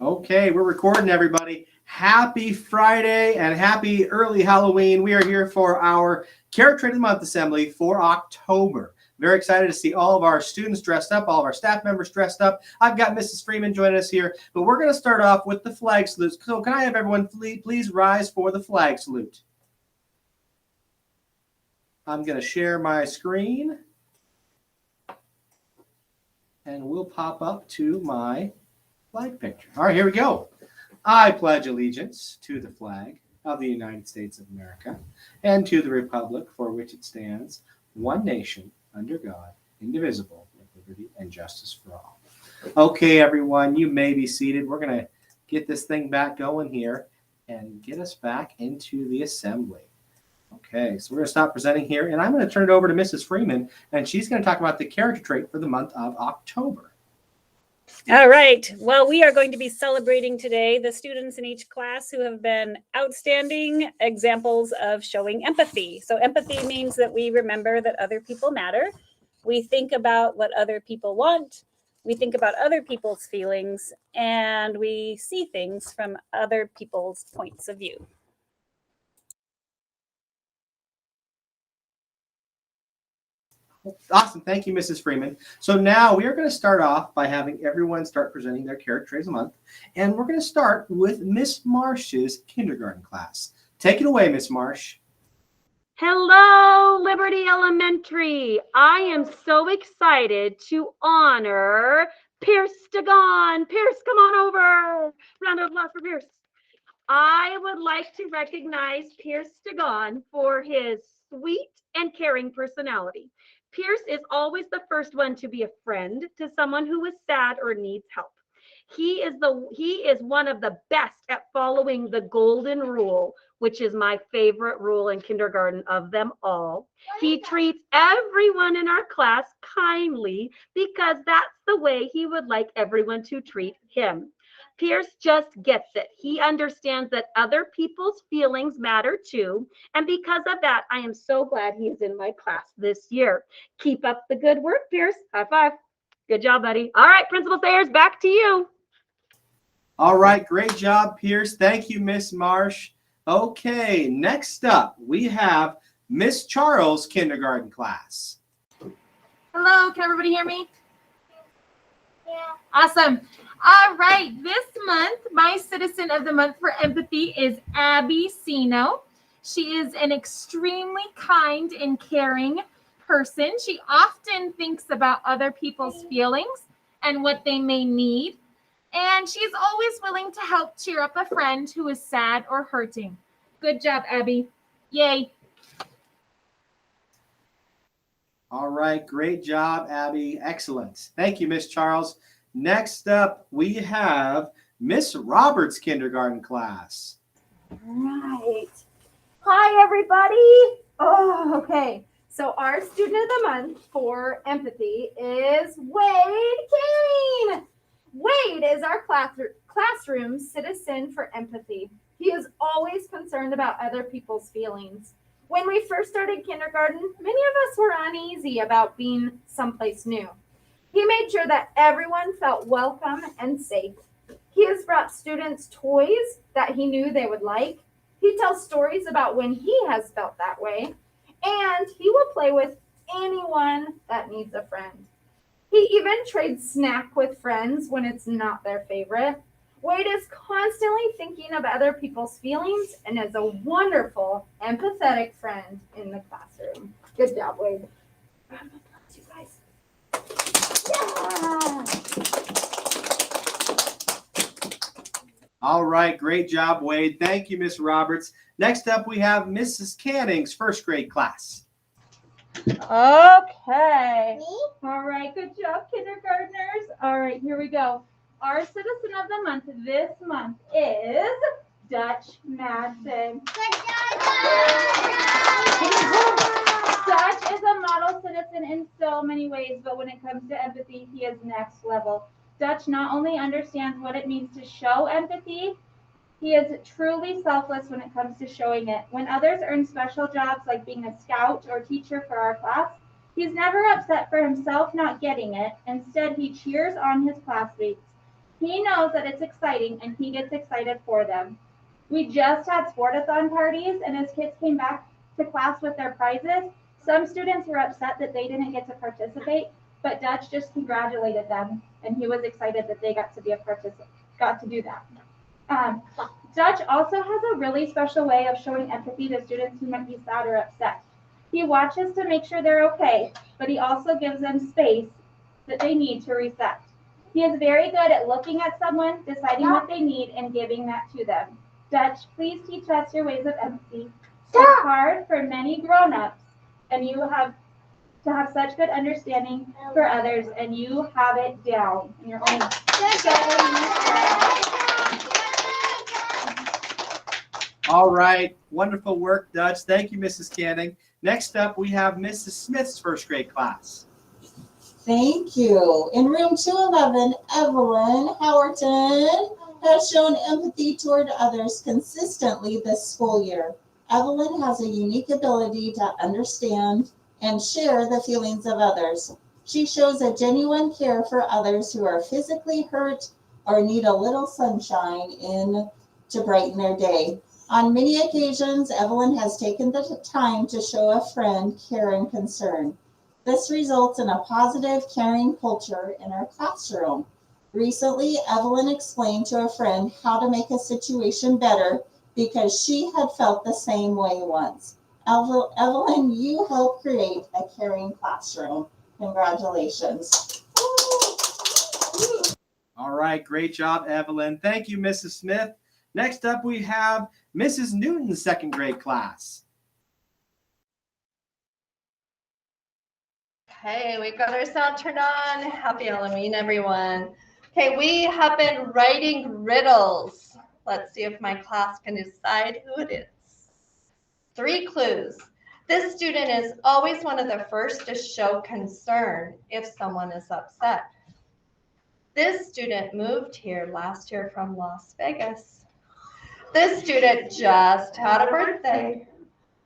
Okay, we're recording, everybody. Happy Friday and happy early Halloween. We are here for our Character Trait of the Month assembly for October. Very excited to see all of our students dressed up, all of our staff members dressed up. I've got Mrs. Freeman joining us here, but we're going to start off with the flag salute. So can I have everyone please rise for the flag salute? I'm going to share my screen, and we'll pop up to my flag picture. All right, here we go. I pledge allegiance to the flag of the United States of America and to the republic for which it stands, one nation, under God, indivisible, with liberty and justice for all. Okay, everyone, you may be seated. We're going to get this thing back going here and get us back into the assembly. Okay, so we're going to stop presenting here, and I'm going to turn it over to Mrs. Freeman, and she's going to talk about the character trait for the month of October. All right. Well, we are going to be celebrating today the students in each class who have been outstanding examples of showing empathy. So empathy means that we remember that other people matter. We think about what other people want. We think about other people's feelings, and we see things from other people's points of view. Awesome. Thank you, Mrs. Freeman. So now we are going to start off by having everyone start presenting their character traits of the month. And we're going to start with Miss Marsh's kindergarten class. Take it away, Miss Marsh. Hello, Liberty Elementary. I am so excited to honor Pierce Dagon. Pierce, come on over. Round of applause for Pierce. I would like to recognize Pierce Dagon for his sweet and caring personality. Pierce is always the first one to be a friend to someone who is sad or needs help. He is one of the best at following the golden rule, which is my favorite rule in kindergarten of them all. He treats everyone in our class kindly because that's the way he would like everyone to treat him. Pierce just gets it. He understands that other people's feelings matter too. And because of that, I am so glad he's in my class this year. Keep up the good work, Pierce. High five. Good job, buddy. All right, Principal Sayers, back to you. All right, great job, Pierce. Thank you, Miss Marsh. Okay, next up, we have Miss Charles' kindergarten class. Hello, can everybody hear me? Yeah. Awesome. All right, this month, my Citizen of the Month for Empathy is Abby Sino. She is an extremely kind and caring person. She often thinks about other people's feelings and what they may need. And she's always willing to help cheer up a friend who is sad or hurting. Good job, Abby. Yay. All right, great job, Abby. Excellent. Thank you, Miss Charles. Next up, we have Miss Roberts' kindergarten class. Right. Hi, everybody. Oh, okay. So our student of the month for empathy is Wade Kane. Wade is our classroom citizen for empathy. He is always concerned about other people's feelings. When we first started kindergarten, many of us were uneasy about being someplace new. He made sure that everyone felt welcome and safe. He has brought students toys that he knew they would like. He tells stories about when he has felt that way. And he will play with anyone that needs a friend. He even trades snack with friends when it's not their favorite. Wade is constantly thinking of other people's feelings and is a wonderful, empathetic friend in the classroom. Good job, Wade. Round of applause, you guys. Yeah! All right, great job, Wade. Thank you, Miss Roberts. Next up, we have Mrs. Canning's first grade class. Okay. All right, good job, kindergartners. All right, here we go. Our Citizen of the Month this month is Dutch Madison. Dutch is a model citizen in so many ways, but when it comes to empathy, he is next level. Dutch not only understands what it means to show empathy, he is truly selfless when it comes to showing it. When others earn special jobs like being a scout or teacher for our class, he's never upset for himself not getting it. Instead, he cheers on his classmates. He knows that it's exciting and he gets excited for them. We just had sportathon parties, and as kids came back to class with their prizes, some students were upset that they didn't get to participate, but Dutch just congratulated them, and he was excited that they got to be a participant, got to do that. Dutch also has a really special way of showing empathy to students who might be sad or upset. He watches to make sure they're okay, but he also gives them space that they need to reset. He is very good at looking at someone, deciding what they need, and giving that to them. Dutch, please teach us your ways of empathy. It's hard for many grown-ups, and you have to have such good understanding for others, and you have it down in your own. All right. Wonderful work, Dutch. Thank you, Mrs. Canning. Next up, we have Mrs. Smith's first grade class. Thank you. In room 211, Evelyn Howerton has shown empathy toward others consistently this school year. Evelyn has a unique ability to understand and share the feelings of others. She shows a genuine care for others who are physically hurt or need a little sunshine to brighten their day. On many occasions, Evelyn has taken the time to show a friend care and concern. This results in a positive, caring culture in our classroom. Recently, Evelyn explained to a friend how to make a situation better because she had felt the same way once. Evelyn, you helped create a caring classroom. Congratulations. All right. Great job, Evelyn. Thank you, Mrs. Smith. Next up, we have Mrs. Newton's second grade class. Okay, we've got our sound turned on. Happy Halloween, everyone. Okay, we have been writing riddles. Let's see if my class can decide who it is. 3 clues. This student is always one of the first to show concern if someone is upset. This student moved here last year from Las Vegas. This student just had a birthday.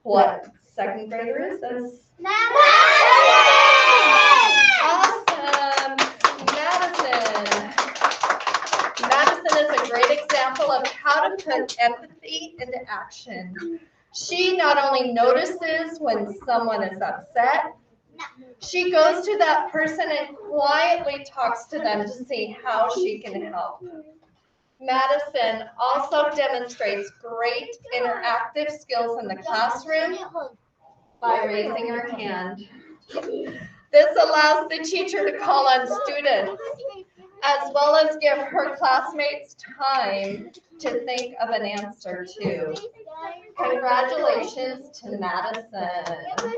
What second grader is this? Awesome. Madison. Madison is a great example of how to put empathy into action. She not only notices when someone is upset, she goes to that person and quietly talks to them to see how she can help. Madison also demonstrates great interactive skills in the classroom by raising her hand. This allows the teacher to call on students, as well as give her classmates time to think of an answer too. Congratulations to Madison.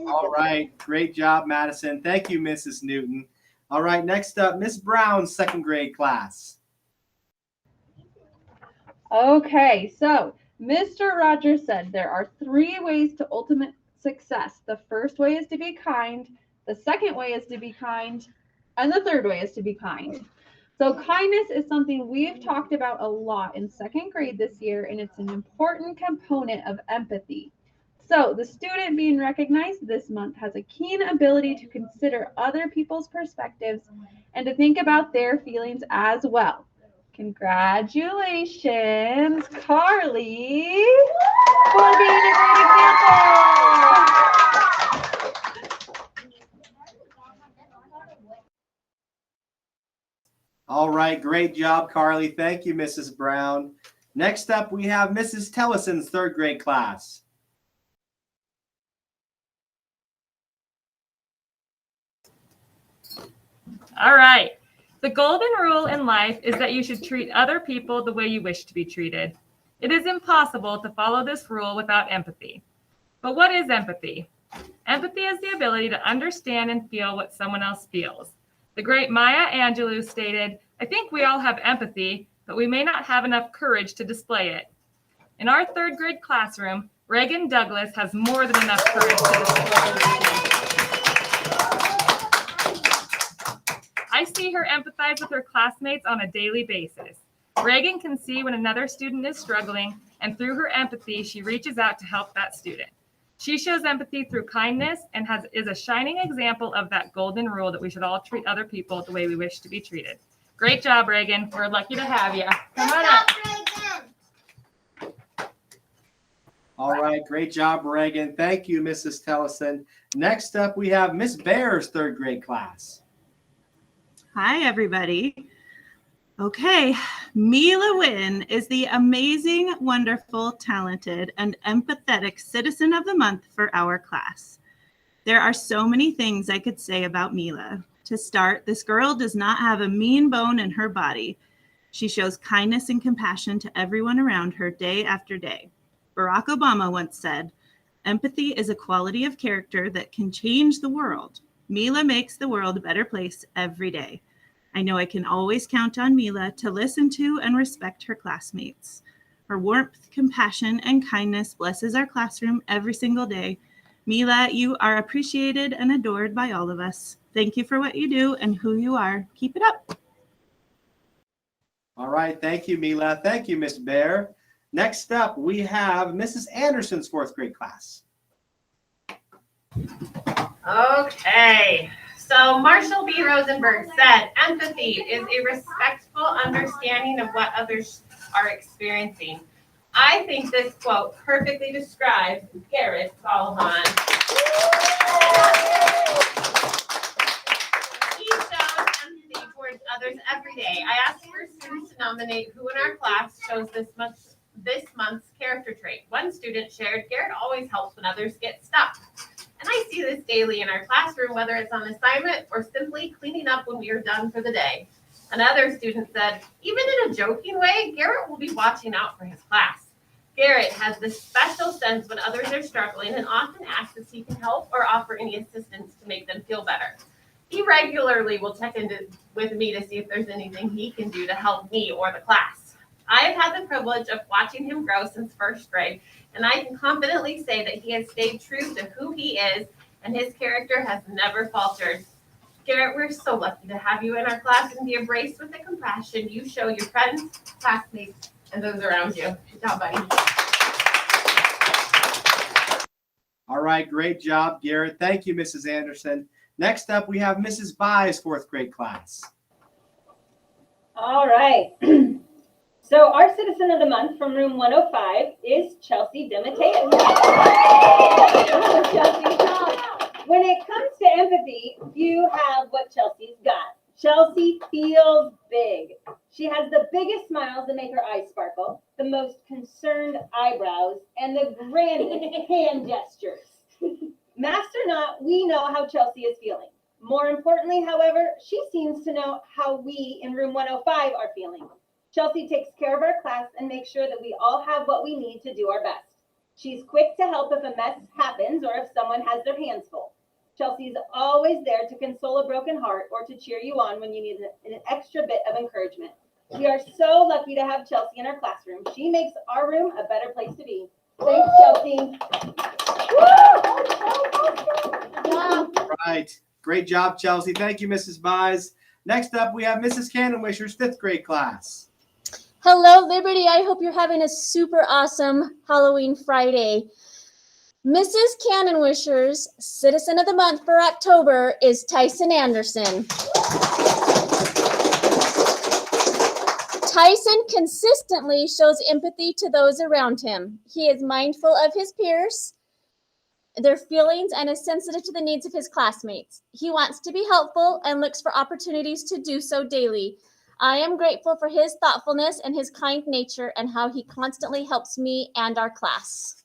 All right. Great job, Madison. Thank you, Mrs. Newton. All right. Next up, Miss Brown's second grade class. Okay, so Mr. Rogers said there are 3 ways to ultimate success. The first way is to be kind, the second way is to be kind, and the third way is to be kind. So kindness is something we've talked about a lot in second grade this year, and it's an important component of empathy. So the student being recognized this month has a keen ability to consider other people's perspectives and to think about their feelings as well. Congratulations, Carly, for being a great example. All right. Great job, Carly. Thank you, Mrs. Brown. Next up, we have Mrs. Tellison's third grade class. All right. The golden rule in life is that you should treat other people the way you wish to be treated. It is impossible to follow this rule without empathy. But what is empathy? Empathy is the ability to understand and feel what someone else feels. The great Maya Angelou stated, "I think we all have empathy, but we may not have enough courage to display it." In our third grade classroom, Reagan Douglas has more than enough courage to display it. I see her empathize with her classmates on a daily basis. Reagan can see when another student is struggling, and through her empathy, she reaches out to help that student. She shows empathy through kindness and is a shining example of that golden rule that we should all treat other people the way we wish to be treated. Great job, Reagan. We're lucky to have you. Come on up. All right, great job, Reagan. Thank you, Mrs. Tellison. Next up, we have Miss Bear's third grade class. Hi, everybody. Okay, Mila Nguyen is the amazing, wonderful, talented, and empathetic Citizen of the Month for our class. There are so many things I could say about Mila. To start, this girl does not have a mean bone in her body. She shows kindness and compassion to everyone around her day after day. Barack Obama once said, "Empathy is a quality of character that can change the world." Mila makes the world a better place every day. I know I can always count on Mila to listen to and respect her classmates. Her warmth, compassion, and kindness blesses our classroom every single day. Mila, you are appreciated and adored by all of us. Thank you for what you do and who you are. Keep it up. All right, thank you, Mila. Thank you, Miss Bear. Next up, we have Mrs. Anderson's fourth grade class. Okay, so Marshall B. Rosenberg said, empathy is a respectful understanding of what others are experiencing. I think this quote perfectly describes Garrett Callahan. He shows empathy towards others every day. I asked for students to nominate who in our class shows this month's character trait. One student shared, Garrett always helps when others get stuck. And I see this daily in our classroom, whether it's on assignment or simply cleaning up when we are done for the day. Another student said, even in a joking way, Garrett will be watching out for his class. Garrett has this special sense when others are struggling and often asks if he can help or offer any assistance to make them feel better. He regularly will check in with me to see if there's anything he can do to help me or the class. I have had the privilege of watching him grow since first grade, and I can confidently say that he has stayed true to who he is, and his character has never faltered. Garrett, we're so lucky to have you in our class and be embraced with the compassion you show your friends, classmates, and those around you. Good job, buddy. All right, great job, Garrett. Thank you, Mrs. Anderson. Next up, we have Mrs. Bai's fourth grade class. All right. So our Citizen of the Month from room 105 is Chelsea DeMatteo. When it comes to empathy, you have what Chelsea's got. Chelsea feels big. She has the biggest smiles that make her eyes sparkle, the most concerned eyebrows, and the grandest hand gestures. Master or not, we know how Chelsea is feeling. More importantly, however, she seems to know how we in room 105 are feeling. Chelsea takes care of our class and makes sure that we all have what we need to do our best. She's quick to help if a mess happens or if someone has their hands full. Chelsea's always there to console a broken heart or to cheer you on when you need an extra bit of encouragement. We are so lucky to have Chelsea in our classroom. She makes our room a better place to be. Thanks, Chelsea. All right, great job, Chelsea. Thank you, Mrs. Bai's. Next up, we have Mrs. Cannonwisher's fifth grade class. Hello, Liberty. I hope you're having a super awesome Halloween Friday. Mrs. Cannonwisher's Citizen of the Month for October is Tyson Anderson. Tyson consistently shows empathy to those around him. He is mindful of his peers, their feelings, and is sensitive to the needs of his classmates. He wants to be helpful and looks for opportunities to do so daily. I am grateful for his thoughtfulness and his kind nature and how he constantly helps me and our class.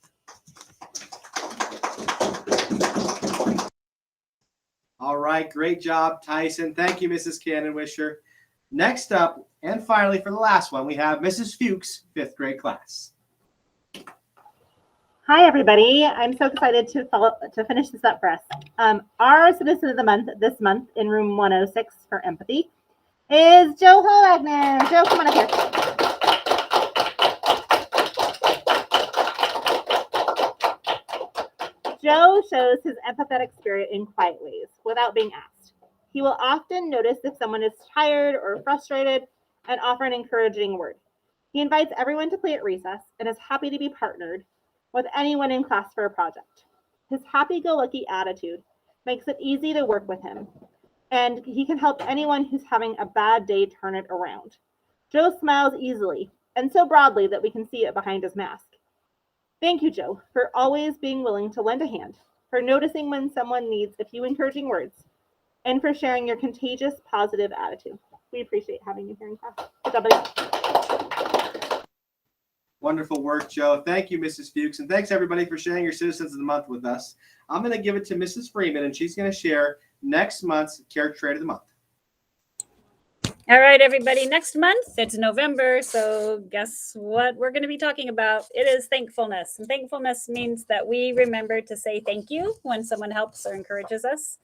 All right, great job, Tyson. Thank you, Mrs. Cannonwisher. Next up, and finally for the last one, we have Mrs. Fuchs' fifth grade class. Hi, everybody. I'm so excited to finish this up for us. Our Citizen of the Month this month in room 106 for empathy is Joe Wagner. Joe, come on up here. Joe shows his empathetic spirit in quiet ways without being asked. He will often notice if someone is tired or frustrated and offer an encouraging word. He invites everyone to play at recess and is happy to be partnered with anyone in class for a project. His happy-go-lucky attitude makes it easy to work with him, and he can help anyone who's having a bad day turn it around. Joe smiles easily and so broadly that we can see it behind his mask. Thank you, Joe, for always being willing to lend a hand, for noticing when someone needs a few encouraging words, and for sharing your contagious positive attitude. We appreciate having you here in class. Good job, buddy. Wonderful work, Joe. Thank you, Mrs. Fuchs. And thanks, everybody, for sharing your Citizens of the Month with us. I'm going to give it to Mrs. Freeman, and she's going to share next month's Character Trait of the Month. All right, everybody. Next month, it's November. So guess what we're going to be talking about? It is thankfulness. And thankfulness means that we remember to say thank you when someone helps or encourages us.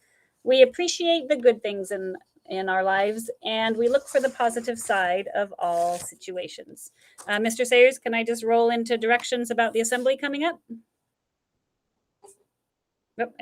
We appreciate the good things in our lives, and we look for the positive side of all situations. Mr. Sayers, can I just roll into directions about the assembly coming up? Oh,